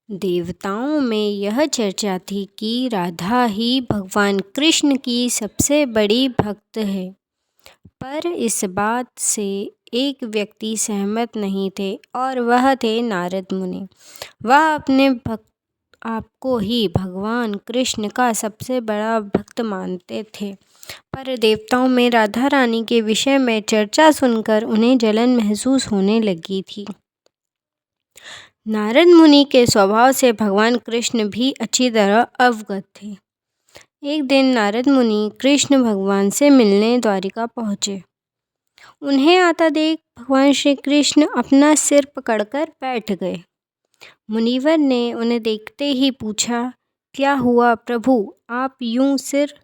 देवताओं में यह चर्चा थी कि राधा ही भगवान कृष्ण की सबसे बड़ी भक्त है, पर इस बात से एक व्यक्ति सहमत नहीं थे और वह थे नारद मुनि। वह अपने भक्त आपको ही भगवान कृष्ण का सबसे बड़ा भक्त मानते थे, पर देवताओं में राधा रानी के विषय में चर्चा सुनकर उन्हें जलन महसूस होने लगी थी। नारद मुनि के स्वभाव से भगवान कृष्ण भी अच्छी तरह अवगत थे। एक दिन नारद मुनि कृष्ण भगवान से मिलने द्वारिका पहुँचे। उन्हें आता देख भगवान श्री कृष्ण अपना सिर पकड़कर बैठ गए। मुनिवर ने उन्हें देखते ही पूछा, क्या हुआ प्रभु, आप यूं सिर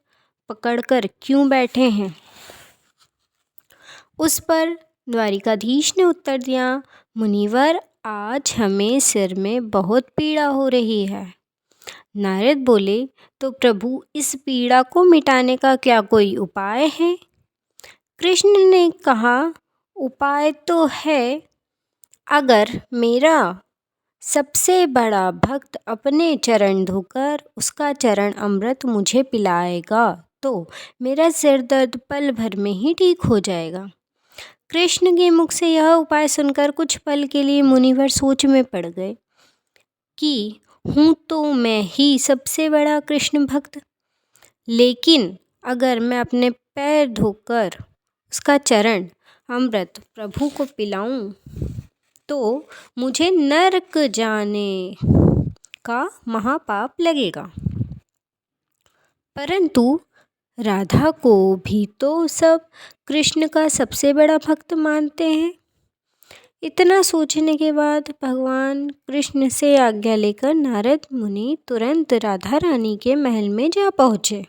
पकड़कर क्यों बैठे हैं? उस पर द्वारिकाधीश ने उत्तर दिया, मुनिवर, आज हमें सिर में बहुत पीड़ा हो रही है। नारद बोले, तो प्रभु, इस पीड़ा को मिटाने का क्या कोई उपाय है? कृष्ण ने कहा, उपाय तो है। अगर मेरा सबसे बड़ा भक्त अपने चरण धोकर उसका चरण अमृत मुझे पिलाएगा तो मेरा सिर दर्द पल भर में ही ठीक हो जाएगा। कृष्ण के मुख से यह उपाय सुनकर कुछ पल के लिए मुनिवर सोच में पड़ गए कि हूँ तो मैं ही सबसे बड़ा कृष्ण भक्त, लेकिन अगर मैं अपने पैर धोकर उसका चरण अमृत प्रभु को पिलाऊं तो मुझे नरक जाने का महापाप लगेगा। परंतु राधा को भी तो सब कृष्ण का सबसे बड़ा भक्त मानते हैं। इतना सोचने के बाद भगवान कृष्ण से आज्ञा लेकर नारद मुनि तुरंत राधा रानी के महल में जा पहुँचे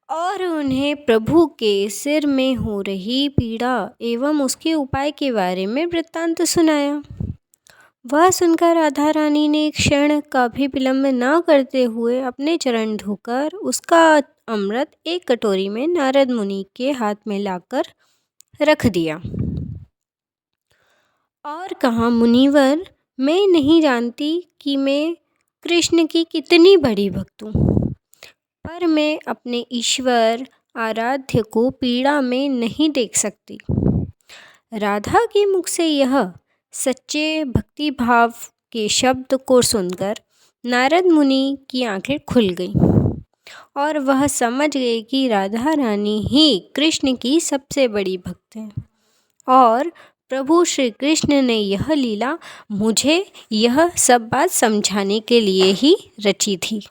और उन्हें प्रभु के सिर में हो रही पीड़ा एवं उसके उपाय के बारे में वृत्तांत सुनाया। वह सुनकर राधा रानी ने एक क्षण का भी विलंब न करते हुए अपने चरण धोकर उसका अमृत एक कटोरी में नारद मुनि के हाथ में लाकर रख दिया और कहा, मुनिवर, मैं नहीं जानती कि मैं कृष्ण की कितनी बड़ी भक्त हूँ, पर मैं अपने ईश्वर आराध्य को पीड़ा में नहीं देख सकती। राधा के मुख से यह सच्चे भक्ति भाव के शब्द को सुनकर नारद मुनि की आंखें खुल गईं और वह समझ गए कि राधा रानी ही कृष्ण की सबसे बड़ी भक्त है और प्रभु श्री कृष्ण ने यह लीला मुझे यह सब बात समझाने के लिए ही रची थी।